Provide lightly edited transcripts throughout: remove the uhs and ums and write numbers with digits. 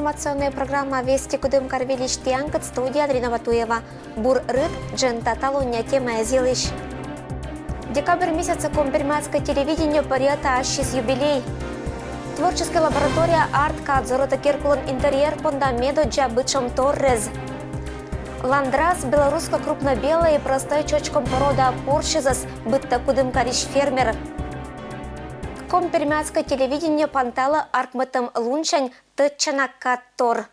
Информационная программа «Вести Кудым Карвилич Тианкат», студия Андрина Батуева. Бур рыд, джента талуня тема зилыш. Декабрь месяца комперматское телевидение париата ашис юбилей. Творческая лаборатория «Арт-Кат» зорота Киркулон интерьер пондамедо джабычом Торрез. Ландрас белорусско-крупнобелая и простой чочком порода Поршизас бытта Кудым Кариш фермер. Комперматское телевидение пантала аркматом лунчань тычанакатор.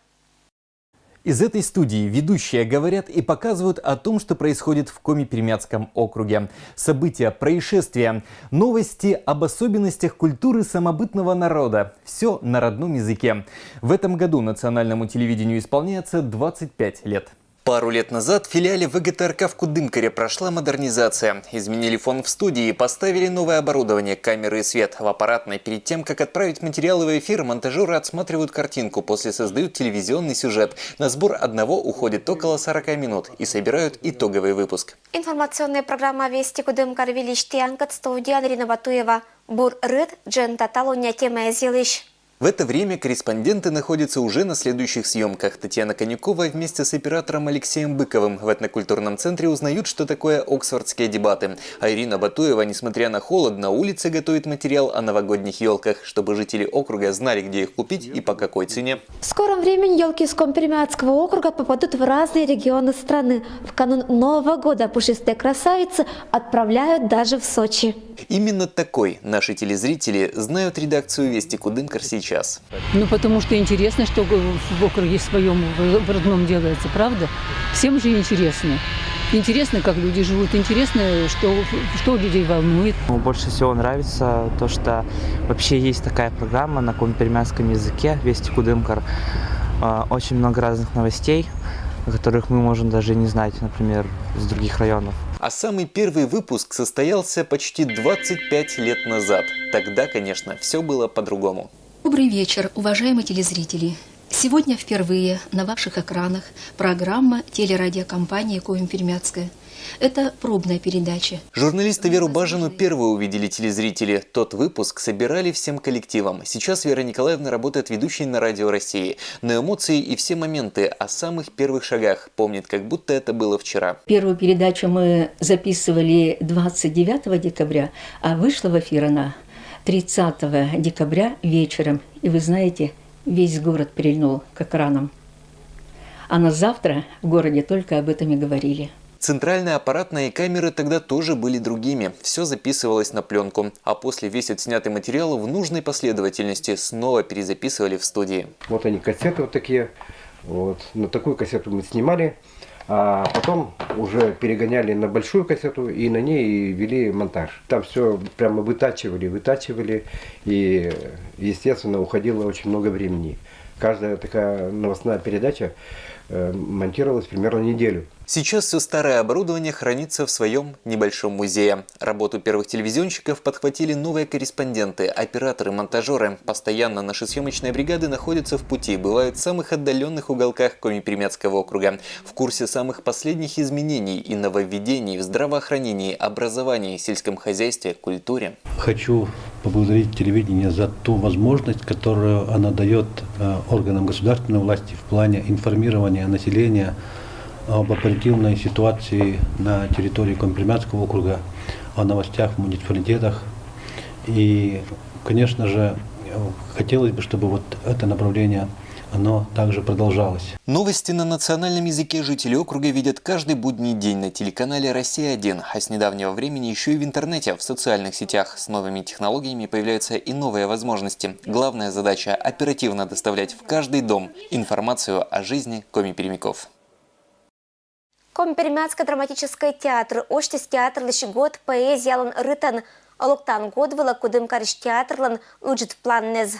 Из этой студии ведущие говорят и показывают о том, что происходит в Коми-Пермяцком округе. События, происшествия, новости об особенностях культуры самобытного народа. Все на родном языке. В этом году национальному телевидению исполняется 25 лет. Пару лет назад в филиале ВГТРК в Кудымкаре прошла модернизация. Изменили фон в студии, поставили новое оборудование, камеры и свет в аппаратной. Перед тем, как отправить материалы в эфир, монтажеры отсматривают картинку, после создают телевизионный сюжет. На сбор одного уходит около 40 минут и собирают итоговый выпуск. Информационная программа «Вести Кудым Карвилич Тианкат», студия Андрина Батуева. Бур рыд, джента талуня тема зилыш. В это время корреспонденты находятся уже на следующих съемках. Татьяна Конюкова вместе с оператором Алексеем Быковым в этнокультурном центре узнают, что такое оксфордские дебаты. А Ирина Батуева, несмотря на холод, на улице готовит материал о новогодних елках, чтобы жители округа знали, где их купить и по какой цене. В скором времени елки из Коми-Пермяцкого округа попадут в разные регионы страны. В канун Нового года пушистые красавицы отправляют даже в Сочи. Именно такой наши телезрители знают редакцию «Вести Кудымкар» сейчас. Ну, потому что интересно, что в округе своем, в родном делается, правда? Всем же интересно. Интересно, как люди живут, интересно, что людей волнует. Больше всего нравится то, что вообще есть такая программа на коми-пермяцком языке «Вести Кудымкар». Очень много разных новостей, о которых мы можем даже не знать, например, с других районов. А самый первый выпуск состоялся почти 25 лет назад. Тогда, конечно, все было по-другому. Добрый вечер, уважаемые телезрители. Сегодня впервые на ваших экранах программа телерадиокомпании «Коми-Пермяцкая». Это пробная передача. Журналисты Веру Бажину первые увидели телезрители. Тот выпуск собирали всем коллективом. Сейчас Вера Николаевна работает ведущей на Радио России. Но эмоции и все моменты о самых первых шагах помнит, как будто это было вчера. Первую передачу мы записывали 29 декабря, а вышла в эфир она 30 декабря вечером. И вы знаете, весь город прильнул к экранам. А на завтра в городе только об этом и говорили. Центральные аппаратные камеры тогда тоже были другими. Все записывалось на пленку. А после весь отснятый материал в нужной последовательности снова перезаписывали в студии. Вот они, кассеты вот такие. Вот. На такую кассету мы снимали. А потом уже перегоняли на большую кассету и на ней вели монтаж. Там все прямо вытачивали. И, естественно, уходило очень много времени. Каждая такая новостная передача монтировалась примерно неделю. Сейчас все старое оборудование хранится в своем небольшом музее. Работу первых телевизионщиков подхватили новые корреспонденты, операторы, монтажеры. Постоянно наши съемочные бригады находятся в пути, бывают в самых отдаленных уголках Коми-Пермяцкого округа. В курсе самых последних изменений и нововведений в здравоохранении, образовании, сельском хозяйстве, культуре. Хочу поблагодарить телевидение за ту возможность, которую она дает органам государственной власти в плане информирования населения об оперативной ситуации на территории Коми-Пермяцкого округа, о новостях в муниципалитетах. И, конечно же, хотелось бы, чтобы вот это направление оно также продолжалось. Новости на национальном языке жители округа видят каждый будний день на телеканале «Россия-1», а с недавнего времени еще и в интернете, в социальных сетях. С новыми технологиями появляются и новые возможности. Главная задача – оперативно доставлять в каждый дом информацию о жизни коми-пермяков. Коми-Пермяцкий драматический театр, оштис театрлыш год поэзиялын рытан, олуктан годвыла Кудымкариш театрлын уджит планнез.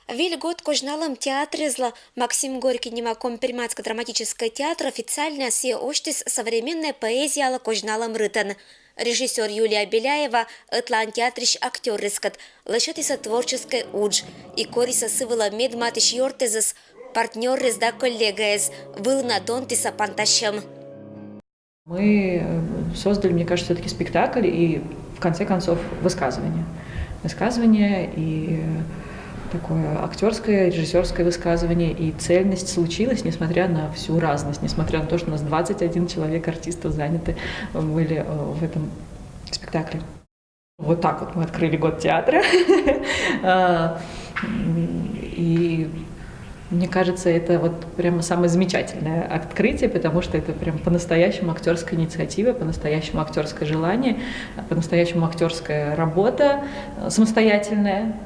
Виль год кожналым театрезла Максим Горький нема Коми-Пермяцкий драматический театр официально се оштис современная поэзияла кожналым рытан. Режиссер Юлия Беляева ытлан театриш актер рискат, лышетиса творческой удж, и кориса сывыла медматиш йортезес, партнер резда коллегаес, был на тонтиса пантащем. Мы создали, мне кажется, все-таки спектакль и, в конце концов, высказывание. Высказывание и такое актерское, режиссерское высказывание, и цельность случилась, несмотря на всю разность, несмотря на то, что у нас 21 человек артистов заняты были в этом спектакле. Вот так вот мы открыли год театра. И мне кажется, это вот прямо самое замечательное открытие, потому что это прям по-настоящему актерская инициатива, по-настоящему актерское желание, по-настоящему актерская работа самостоятельная.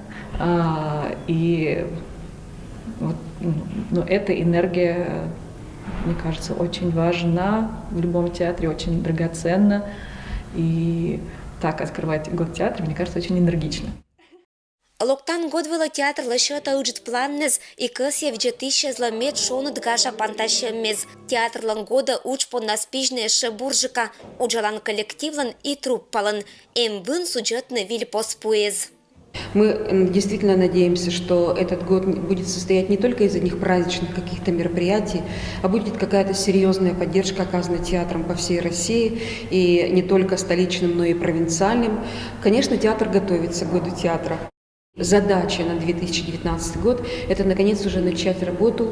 И вот, эта энергия, мне кажется, очень важна в любом театре, очень драгоценна. И так открывать год театра, мне кажется, очень энергично. Локтан Годвела театр лашата уджит планнез и късья в джетище зламет шону дгаша панташемез. Театр года уч по наспижне шебуржика, уджалан коллективлан и труппалан. Вын сюжетный виль поспуез. Мы действительно надеемся, что этот год будет состоять не только из одних праздничных каких-то мероприятий, а будет какая-то серьезная поддержка оказана театром по всей России, и не только столичным, но и провинциальным. Конечно, театр готовится к году театра. Задача на 2019 год – это, наконец, уже начать работу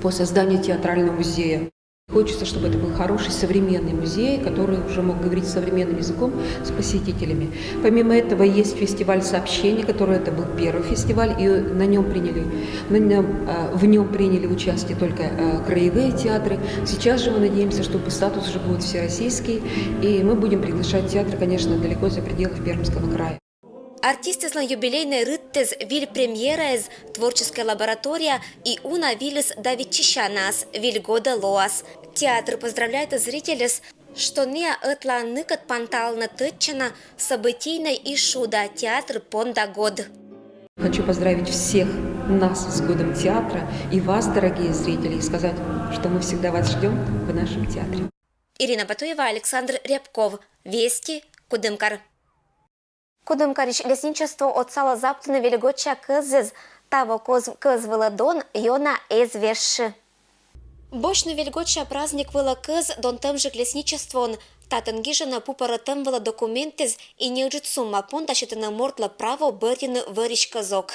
по созданию театрального музея. Хочется, чтобы это был хороший современный музей, который уже мог говорить современным языком с посетителями. Помимо этого есть фестиваль сообщений, который это был первый фестиваль, и в нем приняли участие только краевые театры. Сейчас же мы надеемся, что статус уже будет всероссийский, и мы будем приглашать театры, конечно, далеко за пределы Пермского края. Артисты на юбилейной рыттез виль премьерез, творческая лаборатория и уна вилис давид чищанас, виль года лоас. Театр поздравляет зрителей, что не отланыкат пантална тытчина событийной и шуда театр понда год. Хочу поздравить всех нас с годом театра и вас, дорогие зрители, и сказать, что мы всегда вас ждем в нашем театре. Ирина Батуева, Александр Рябков. Вести, Кудымкар. Кудымкарич лесничество отсала заптана велигоча кызыз, таво кыз дон йона эзвешши. Бошны вельгоча праздник вела кыз дон тымжик лесничествон, татынгижена пупаратым вела документез и неужит сумма понда считана мортла право бертины вырищ казок.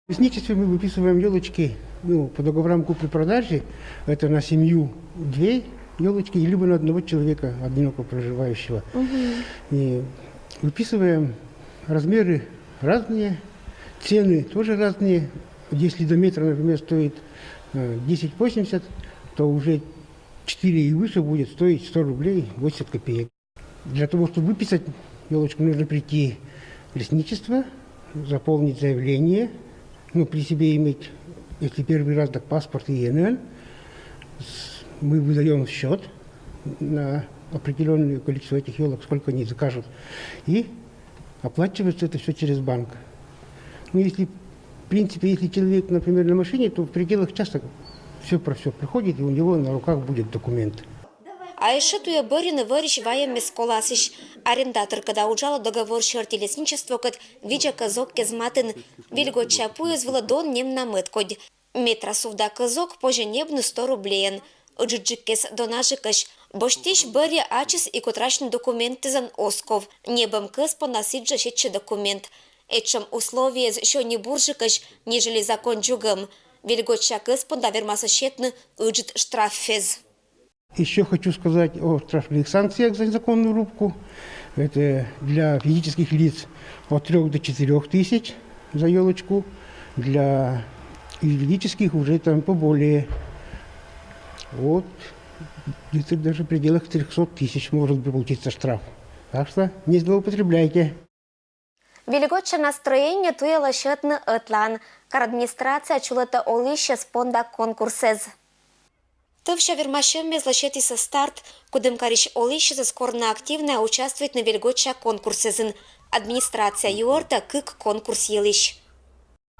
В лесничестве мы выписываем елочки по договорам купли-продажи, это на семью 2 елочки, либо на одного человека, одиноко проживающего. И выписываем. Размеры разные, цены тоже разные. Если до метра, например, стоит 10,80, то уже 4 и выше будет стоить 100 рублей 80 копеек. Для того, чтобы выписать елочку, нужно прийти в лесничество, заполнить заявление, при себе иметь, если первый раз, так паспорт и ИНН. Мы выдаем счет на определенное количество этих елок, сколько они закажут, и оплачивается это все через банк. Если, в принципе, если человек, например, на машине, то в пределах часа все проходит, и у него на руках будет документ. А еще туя бырины вырищ ваем месколасищ. Арендатор, когда ужала договор шерти лесничество, кад видя казок кезматын, вильгоча пуязвала дон нем намыткодь. Метра сувда казок позже небну 100 рублей. Уджиджикес донажикаш. Боштиш бери ачис и котрачный документы зан осков. Небом кыз понасиджа щече документ. Этчем условие еще не буржикаш, нежели закон джугам. Вильгоча кыз пондавермаса щетны уджит штраффез. Еще хочу сказать о штрафных санкциях за незаконную рубку. Это для физических лиц от 3 до 4 тысяч за елочку. Для юридических уже там поболее. Вот. Где-то даже в пределах 300 тысяч может получиться штраф. Так что не злоупотребляйте. Велигоче настроение туела счетный отлан. Кар администрация чулата олище спонда конкурсез. Тывша вермашем злащети со старт, кудымкарищ олище скорно активно участвует на велигоче конкурсезен. Администрация юорта кык конкурс елищ.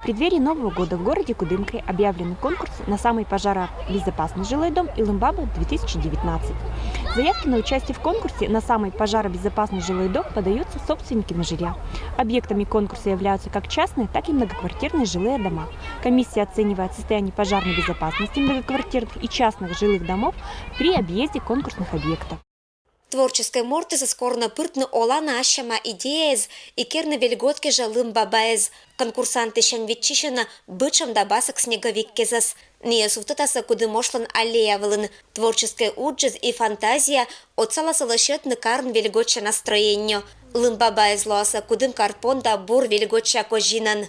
В преддверии Нового года в городе Кудымкой объявлены конкурсы на самый пожаробезопасный жилой дом Илымбаба-2019. Заявки на участие в конкурсе на самый пожаробезопасный жилой дом подаются собственниками жилья. Объектами конкурса являются как частные, так и многоквартирные жилые дома. Комиссия оценивает состояние пожарной безопасности многоквартирных и частных жилых домов при объезде конкурсных объектов. Творческой мортизы скорно пыртны олана ашама идеяз и керны вельготки же лымбабаез. Конкурсанты шанвитчишина бычам да басок снеговик кезас. Не суфтатаса кудымошлан аллеявылын. Творческая уджиз и фантазия отцала салашетны карн вельготча настроенню. Лымбабаез лоаса кудым карпон да бур вельготча кожинан.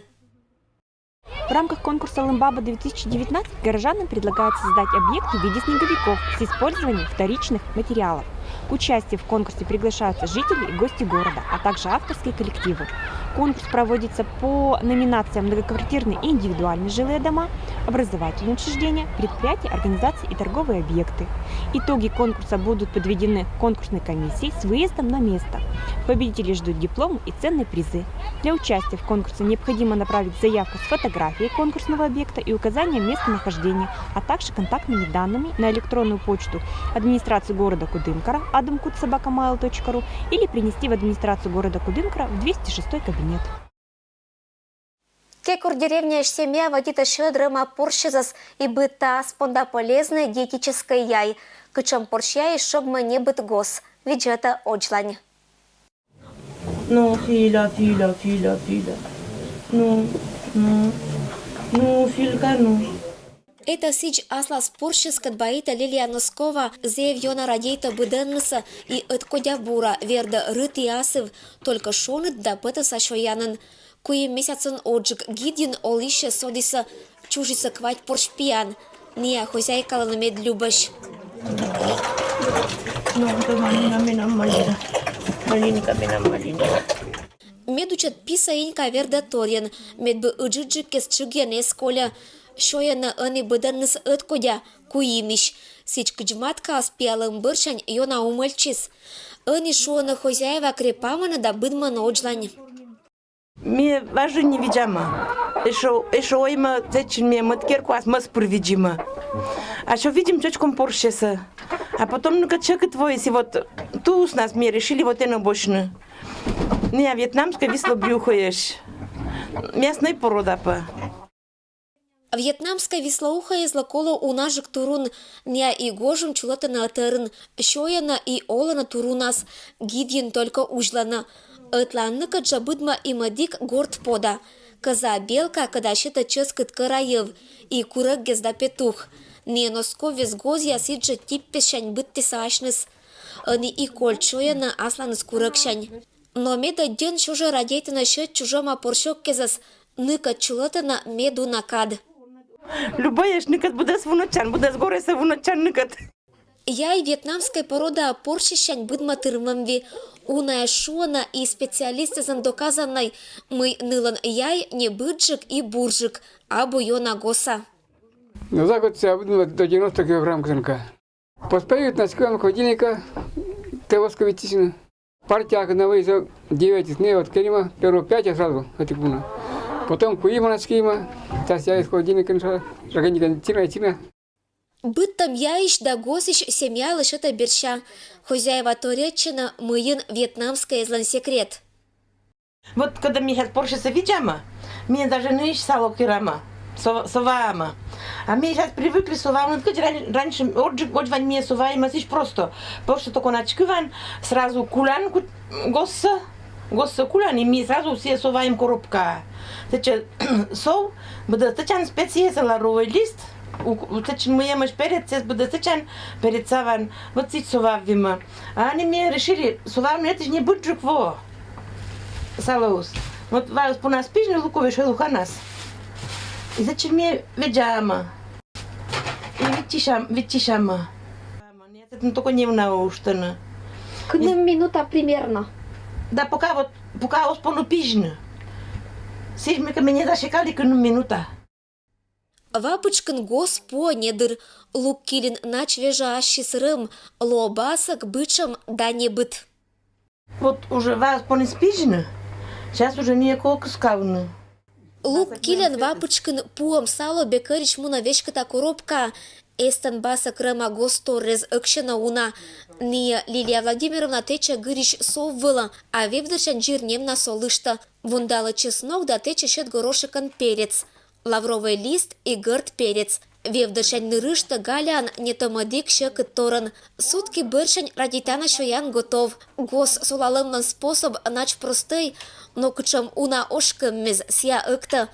В рамках конкурса «Лымбаба-2019» горожанам предлагают создать объекты в виде снеговиков с использованием вторичных материалов. К участию в конкурсе приглашаются жители и гости города, а также авторские коллективы. Конкурс проводится по номинациям многоквартирные и индивидуальные жилые дома, образовательные учреждения, предприятия, организации и торговые объекты. Итоги конкурса будут подведены конкурсной комиссией с выездом на место. Победители ждут дипломы и ценные призы. Для участия в конкурсе необходимо направить заявку с фотографией конкурсного объекта и указанием местонахождения, а также контактными данными на электронную почту администрации города Кудымкара adamkut@mail.ru или принести в администрацию города Кудымкара в 206 кабинет. Кекур деревня семья водит щедрыма порщезас и быта спонда полезной диетической яй. Кычам порща и шогма не быт гос. Виджета очлань. Ну, филя. Ну, филька, ну. Это сич асла спорщес кадбаита Лилия Носкова, заявьона радейта быденнеса и откодя бура верда рыт и асыв, только шонет да пыта сашоянын. Куи месяцын оджик гидин олище содиса чужиса квать поршпиян. Не хозяйкала на мед любаш. Ну, это малина. Медучат писаинка верда торьян, медбы уджиджик кес чугьяне сколя. Шояна ани быденнес откодя куимиш. Сич кджматка аспиалым быршань йона умыльчис. Ани шоана хозяева крепамана да быдман оджлань. Мне важно не видимо. Еще ойма зачем мне маткерку асмас провидимо. А что видим чечком порщеса. А потом ну-ка чек твой, если вот ту с нас мне решили вот это бочно. Не, вьетнамская висло брюхаешь. Местная порода па. Вьетнамская вислоуха излакола у нажик турун, ня и гожим чулата на атерн, шояна и олана турунас, гидьин только ужлана. Ытланныка джабыдма и мадик горд пода. Коза белка, когда щита ческат караев, и курак гезда петух. Не носко визгозья сиджа типпешань бытти сашнес. Они и коль шояна асланыс куракшань. Но меда ден шужа радейта на счет чужома поршок кезас, ныка чулата на меду накад. Любая шникат буде свуночан, буде с горы свуночан никат. Я и вьетнамская порода порщищань быдма тырмамви. Уная шона и специалисты зан доказанной мы нылан яй не быджик и буржик, а буйона госа. Ну, за год я выдумал до 90 килограмм кзанка. Поспеют на складном холодильника, Тевоска ветисина. Партия на выезде 9 дней от Керима, первого 5 я сразу отекуна. Потом куима на скима, сейчас я из холодильника нашла, органика тина. Быт там яищ да госищ семья лишета берща. Хозяева Торечина мыин вьетнамская злан секрет. Вот когда мне сейчас порщеса видимо, мне даже не ищ сало кирама, соваама. А мы сейчас привыкли соваама, раньше очень мне соваама сич просто. Просто только начкиван, сразу кулян госса кулян, и мы сразу все соваем коробка. Тече сов, будет течен специя ларовый лист. Течен мы ем перед, сейчас будет течен перед саван, вот сич совавима. А они мне решили, соваам это же не будет во салаус. Вот вас по нас пижны луковиш луханас. И зачем мне ведяма? И витишама. Нет, это только не наушно. К нам минута примерно. Да, пока оспону пижны. Сижме ка меня зашикали к минута. Вапычкан гос по недыр, лук килин нач вежащий сырым, лобасок бычам да не быт. Вот уже вас по не спижны, сейчас уже не колко скавны. Лук килин вапычкан пуам сало бекарич муна вешката коробка, эстан баса крема гос торрез ыкшена уна. Не Лилия Владимировна теча гырищ соввыла, а вевдырчан жирнем на солышта. Вундала чеснок да теча щет горошекан перец. Лавровый лист и гырт перец. Вевдершень нырышта галян нетомадик шекыт торын. Сутки быршень радитана шоян готов. Гос солалымнан способ нач простый, но кычам уна ошкыммез сия ыкты.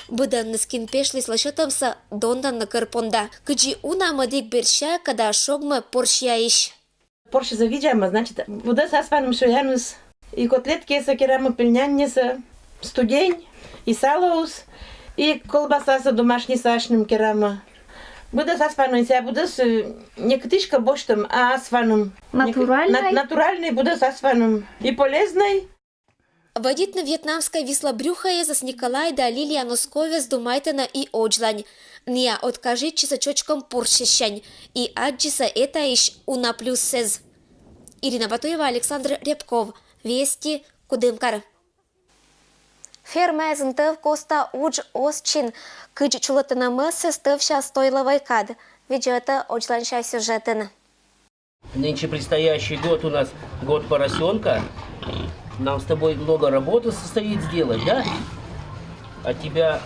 Быдан нискин пешли слышатымса дондан накырпонда. Кычи уна мадик берша, когда шогма поршяиш. Порше завидяма, значит, вода со сваным шоянус, и котлетки со керама пельнянниса, студень, и салоус, и колбаса со домашней сашным керама. Буде сасваном, ся буде с не ктичка боштом, а асфаном. Натуральный? Натуральный буде сасваном. И полезный. Водит на вьетнамской вислобрюхая зас Николай да Лилия Носковец думайтена и оджлань. Ния откажит часочочком поршищань. И аджиса это ищ уна плюс сез. Ирина Батуева, Александр Рябков. Вести Кудымкар. Ферма зынтыв коста удж осчин. Кыч чулатына мысы стывща стойловой кад. Видеота оджланща сюжетын. Нынче предстоящий год у нас год поросенка. Нам с тобой много работы состоит сделать, да? От тебя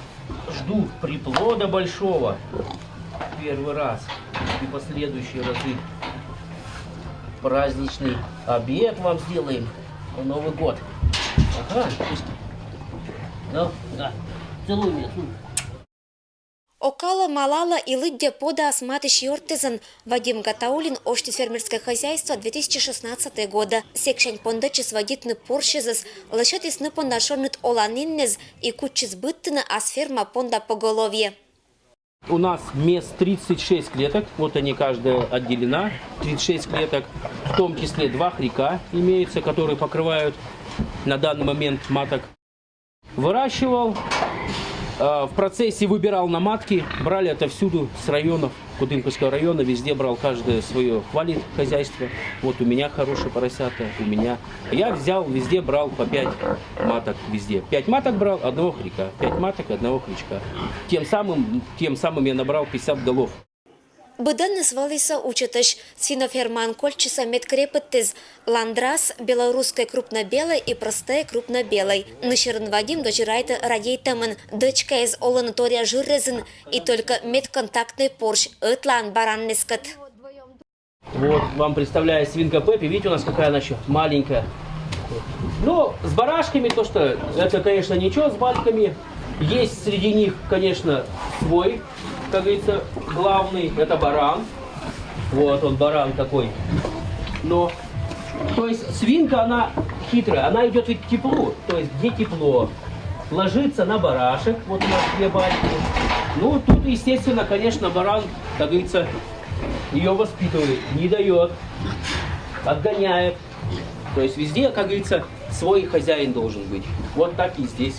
жду приплода большого. Первый раз и последующие разы. Праздничный обед вам сделаем на Новый год. Ага. Ну, да. Целуй меня, целуй. Окала малала и лыдя пода осматыш йортызын Вадим Гатаулин ошти фермерское хозяйство 2016 года. Секшень пондачис водитны поршезыз, лошадис понашонит оланиннез и кучис быттына ас ферма понда поголовье. У нас мест 36 клеток, вот они каждая отделена, 36 клеток, в том числе 2 хряка имеются, которые покрывают на данный момент маток. Выращивал, в процессе выбирал на матки, брали отовсюду с районов, Кудымкарского района, везде брал, каждое свое хвалит хозяйство. Вот у меня хорошие поросята, у меня. Я взял, везде брал по 5 маток, везде. 5 маток брал, 1 хряка, 5 маток, 1 хрячка. Тем самым я набрал 50 голов. Быдан назвалися учатыш, свиноферман кольчиса медкрепыттыз, ландрас, белорусской крупнобелой и простой крупнобелой. Нышерн Вадим дожирает радейтамын, дочка из оланатория жиррезын и только медконтактный порш, ытлан бараннескат. Вот вам представляю свинка Пеппи, видите, у нас какая она еще маленькая. Ну, с барашками то, что это, конечно, ничего, с бальками. Есть среди них, конечно, свой, как говорится, главный, это баран. Вот он, баран такой. Но, то есть свинка, она хитрая, она идет ведь к теплу. То есть где тепло, ложится на барашек, вот у нас 2 бальки. Ну, тут, естественно, конечно, баран, как говорится, ее воспитывает, не дает, отгоняет. То есть везде, как говорится, свой хозяин должен быть. Вот так и здесь.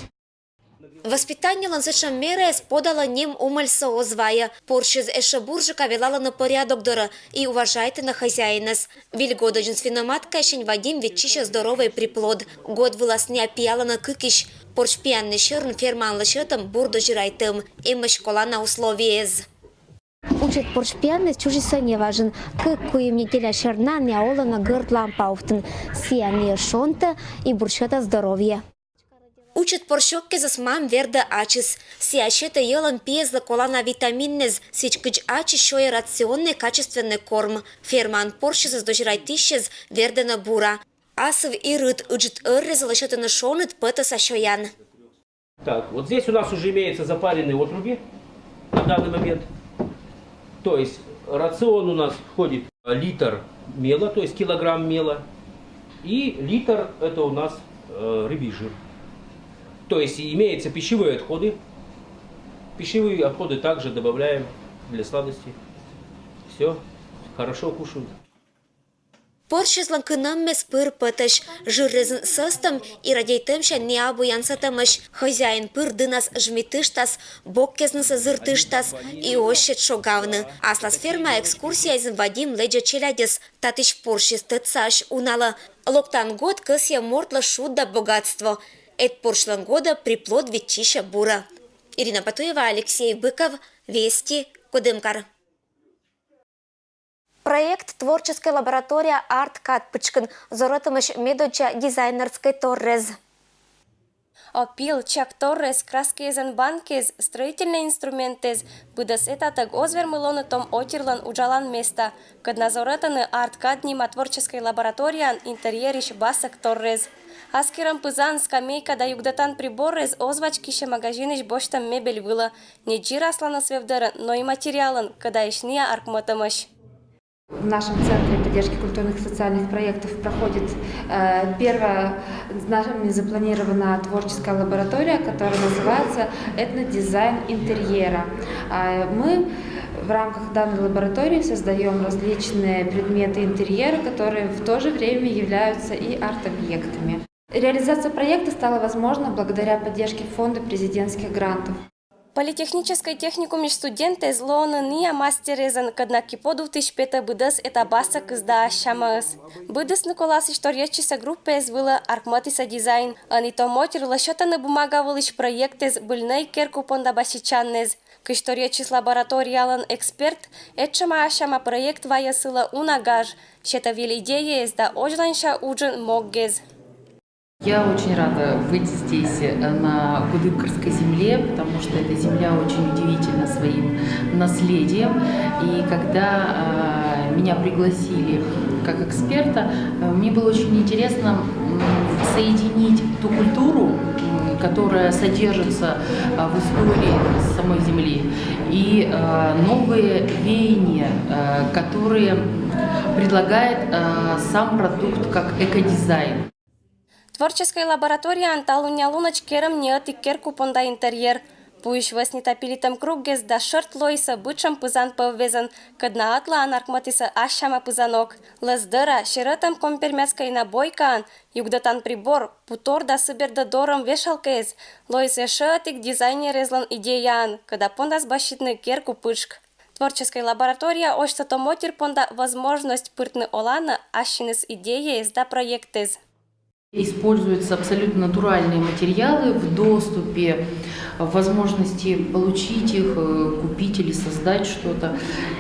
Воспитание лансышам мерес подала ним умальса озвая. Поршиз эшебуржика велала на порядок дора и уважайте на хозяинес. Вильгодожин свиноматка ещень Вадим ветчища здоровый приплод. Год выласня пияла на кыкищ. Порш пьяный шерн ферман лошетом бурдо жирайтым. Имма школа на условиез. Учит порш пьяный чужиса не важен. Кыкуем неделя шерна не ола на гырт лампауфтен. Сияние шонта и буршета здоровья. Учат поршокке за смам верда ачис. Сиащета елом пьезла колана витаминнез. Сичкыч ачис шоя рационный качественный корм. Ферман поршизас дожирайтищез вердена бура. Асов и рыт уджит ыррез лошетана шонет пэта сашоян. Так, вот здесь у нас уже имеются запаренные отруби на данный момент. То есть рацион у нас входит литр мела, то есть килограмм мела. И литр это у нас рыбий жир. То есть имеются пищевые отходы. Пищевые отходы также добавляем для сладости. Все, хорошо кушают. Поршиз ланкынам мес пыр пытыш. Жиррезін сыстым и радейтымша не абуянсатымыш. Хозяин пыр дынас жмитыштас, боккезнысы зыртыштас и ощет шогавны. Аслас ферма экскурсия изын Вадим леджа челядес. Татыш поршиз тыцаш унала. Локтан год кысья мортла шудда богатство. Эт поршлан года приплод ветчища бура. Ирина Батуева, Алексей Быков, Вести, Кудымкар. Проект «Творческая лаборатория Арт Катпычкин» зоротымыш медоча дизайнерской торрез. Опил, Чак Торрес, Краскезен Банкез, строительные инструментез, быдас этатаг озвермылоны том отирлан уджалан места, кадназоретаны арт-каднима творческой лабораториян интерьериш Басак Торрез. Аскерам пызан, скамейка да югдатан приборез, озвачкише магазиниш боштам мебель выла, не джираслана свевдера, но и материалан, когда ишния аркмотамыш. В нашем Центре поддержки культурных и социальных проектов проходит первая нами запланирована творческая лаборатория, которая называется «Этнодизайн интерьера». Мы в рамках данной лаборатории создаем различные предметы интерьера, которые в то же время являются и арт-объектами. Реализация проекта стала возможна благодаря поддержке фонда президентских грантов. Политехнической техникуме студенты злоны ния мастерезен, когда киподу тышпета быдас это басак изда шамас. Быдас Николас историческая группа звыла аркматиса дизайн, а не то мотер лашатаны бумагавылыш проектез быльней керку пондабасичаннез. К исторической лабораториялан эксперт, этшама ашама проект ваясыла унагаж, щетавил идея изда ожланша уджин моггез. Я очень рада быть здесь, на Кудымкарской земле, потому что эта земля очень удивительна своим наследием. И когда меня пригласили как эксперта, мне было очень интересно соединить ту культуру, которая содержится в истории самой земли, и новые веяния, которые предлагает сам продукт как экодизайн. Творческая лаборатория анталуня луночкером неоти керку понда интерьер. Пуиш веснita пилитам кругез да шерт лойса бычам пызан повезан, кадна атла анаркматиса ашама пызанок. Лездера ширетам компермяцкой набойкан, югдатан прибор, путор да сыберда дором вешалкез. Лойсе шеотик дизайнерезлан идеян, когда пондас башитны керку пышк. Творческая лаборатория ошта мотир понда возможность пыртны олана ашинес идеи да проектез. Используются абсолютно натуральные материалы в доступе, в возможности получить их, купить или создать что-то.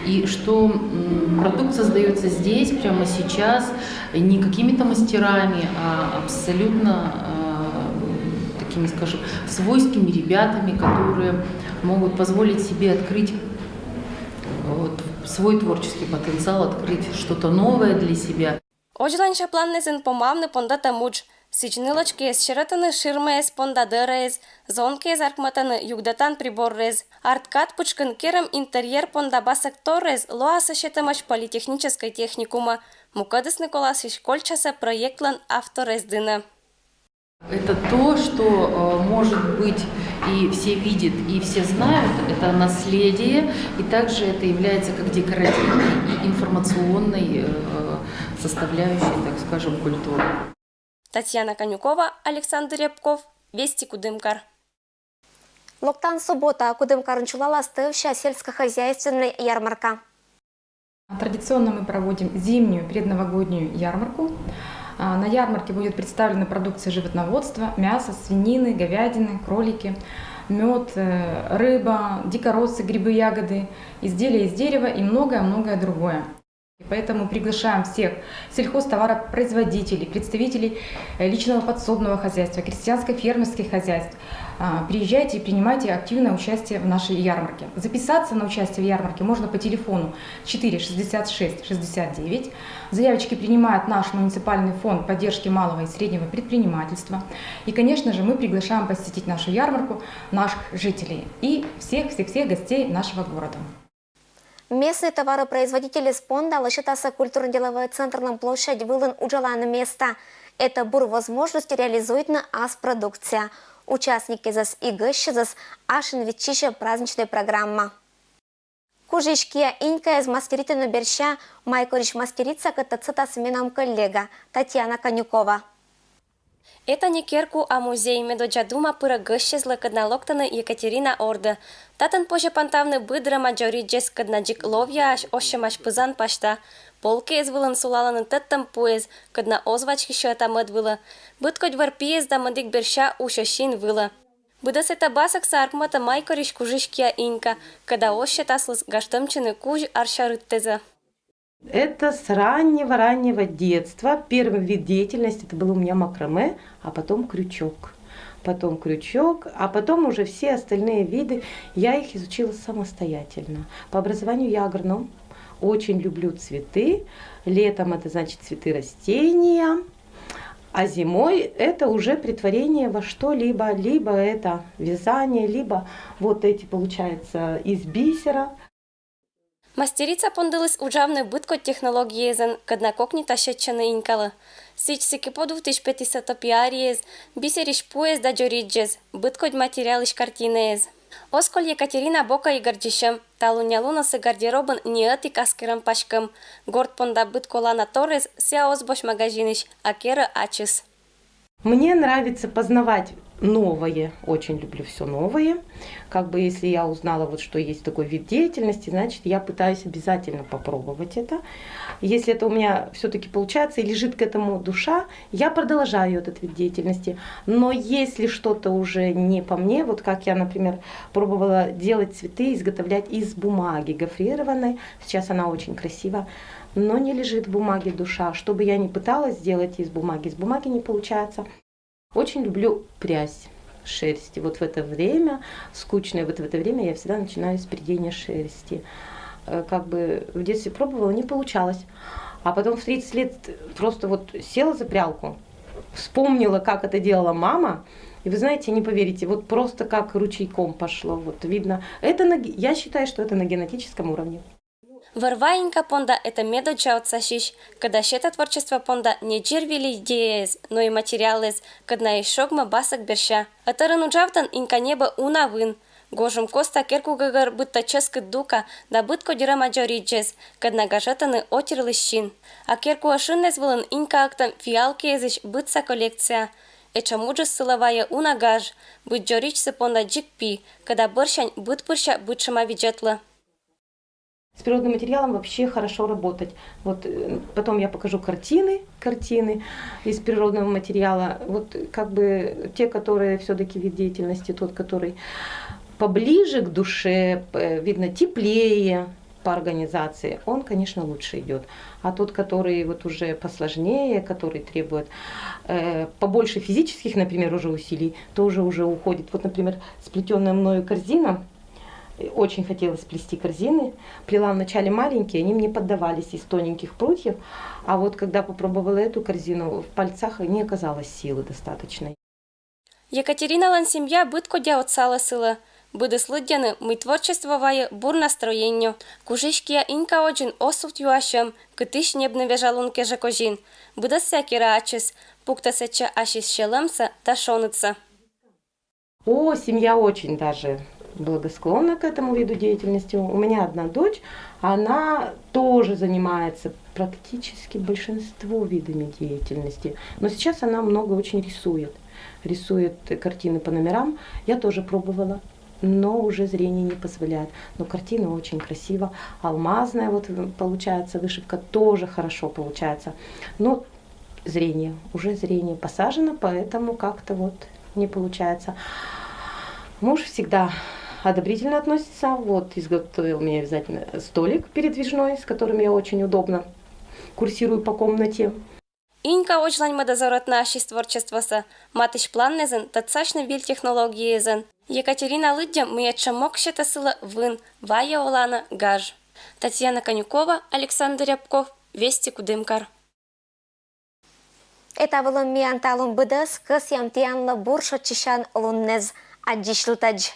И что продукт создается здесь, прямо сейчас, не какими-то мастерами, а абсолютно такими, скажем, свойскими ребятами, которые могут позволить себе открыть свой творческий потенциал, открыть что-то новое для себя. Ожланша планнезен помавны пондата мудж. Сичнылочки с ширатаны ширмез пондадерез, зонки из аркматаны югдатан приборрез. Арткат пучкан керам интерьер пондабасак торрез лоаса шетамаш политехнической техникума. Мукадыс Николасович Кольчаса проектлан авторездына. Это то, что, может быть, и все видят, и все знают, это наследие, и также это является как декоративной и информационной составляющей, так скажем, культуры. Татьяна Конюкова, Александр Рябков, Вести Кудымкар. Локтан суббота Кудымкар начала остывшая сельскохозяйственная ярмарка. Традиционно мы проводим зимнюю предновогоднюю ярмарку. На ярмарке будет представлена продукция животноводства, мясо, свинины, говядины, кролики, мед, рыба, дикороссы, грибы, ягоды, изделия из дерева и многое-многое другое. Поэтому приглашаем всех сельхозтоваропроизводителей, представителей личного подсобного хозяйства, крестьянско-фермерских хозяйств. Приезжайте и принимайте активное участие в нашей ярмарке. Записаться на участие в ярмарке можно по телефону 4 66 69. Заявочки принимает наш муниципальный фонд поддержки малого и среднего предпринимательства. И, конечно же, мы приглашаем посетить нашу ярмарку наших жителей и всех гостей нашего города. Местные товаропроизводители с Понда лишатся культурно-деловой центр на площадь Вылын уджалана места. Это бур возможность реализует на ас-продукция. Участники зас и гыщезас ашин ветчища праздничная программа. Кужички инька из мастеритина берща майкорич мастерица катацета сменам коллега Татьяна Конюкова. Это не керку, а музей медоджадума пыра гыщезла кадналоктана Екатерина Орда. Татан позже пантавны быдра маджориджес каднаджик ловьяаш ошемаш пызан пашта. Полке из вылан сулаланы теттам пуэз, кадна озвачки шота мыдвыла. Быткоть варпиез да мадик берща ушашин выла. Быдас это басак саркмата майкориш кужишкия инька, когда още таслыс гаштамчины куж аршарыттеза. Это с раннего детства. Первый вид деятельности это был у меня макраме, а потом крючок. потом крючок, а потом уже все остальные виды, я их изучила самостоятельно. По образованию я агроном, очень люблю цветы, летом это значит цветы растения, а зимой это уже притворение во что-либо, либо это вязание, либо вот эти, получается, из бисера. Мастерица пондилась уджавне битко технологиезен, кадна кокни ташеччаны инкалы. Сичсики подув тиш 505 ез, бисериш пуез да джориджез, быткодь материалиш картинез. Осколь Екатерина Бока и гордишем, талунялунасы гардеробын неыти каскерам пашкым, горд понда бытколана торрез, ся озбош магазиниш, а кера ачыс. Мне нравится познавать новое, очень люблю все новое. Как бы если я узнала, вот, что есть такой вид деятельности, значит, я пытаюсь обязательно попробовать это. Если это у меня все-таки получается и лежит к этому душа, я продолжаю этот вид деятельности. Но если что-то уже не по мне, вот как я, например, пробовала делать цветы, изготовлять из бумаги гофрированной, сейчас она очень красива, но не лежит в бумаге душа. Что бы я ни пыталась сделать из бумаги не получается. Очень люблю прясть шерсти. Вот в это время, скучное, вот в это время я всегда начинаю с прядения шерсти. Как бы в детстве пробовала, не получалось. А потом в 30 лет просто вот села за прялку, вспомнила, как это делала мама. И вы знаете, не поверите, вот просто как ручейком пошло. Вот видно, это я считаю, что это на генетическом уровне. Варваенька понда это медоча отсашиш, когда щета творчество понда не джервили идеез, но и материалез, когда и шогма басак берша. А тарануджавтан инка неба унавын. Гожум коста керку гагар бытта ческы дука, да бытко дирама джориджез, когда гажатаны отерлыщин. А керку ашиннез вылын инка актам фиалки езыш бытса коллекция. Эча муджес сылавая унагаж, быть джоричсы понда джикпи, когда борщань быт пырща бытшама виджетлы. С природным материалом вообще хорошо работать. Вот потом я покажу картины из природного материала. Вот как бы те, которые все-таки вид деятельности, тот, который поближе к душе, видно, теплее по организации, он, конечно, лучше идет. А тот, который вот уже посложнее, который требует побольше физических, например, уже усилий, тоже уже уходит. Вот, например, сплетенная мною корзина. Очень хотелось сплести корзины. Плела вначале маленькие, они мне поддавались из тоненьких прутьев. А вот когда попробовала эту корзину, в пальцах не оказалось силы достаточной. Екатериналан семья бытко дя отсала сила. Бъды слыдяны мы творчествовая бур настроению. Кужишкия инка оджин осут юашем, кытыш небны вежалунке жакожин. Бъда сякира ачис, пукта сеча ашис шелемса да шоныца. О, семья очень даже благосклонна к этому виду деятельности. У меня одна дочь, она тоже занимается практически большинство видами деятельности. Но сейчас она много очень рисует. Рисует картины по номерам. Я тоже пробовала, но уже зрение не позволяет. Но картина очень красиво. Алмазная вот получается, вышивка тоже хорошо получается. Но уже зрение посажено, поэтому как-то вот не получается. Муж всегда одобрительно относится. Вот изготовил мне обязательно столик передвижной, с которым я очень удобно курсирую по комнате. Инка очлань мадазорот наши творчествоса, матыш планнезен, тацашны виль технологиезен. Екатерина Лыддя мыяча мокщета сыла вын, Вая Олана гаж. Татьяна Конюкова, Александр Рябков, Вести Кудымкар. Это было мианталун быдас, кыс ямтиянла буршо чишан луннез, аджишлутадж.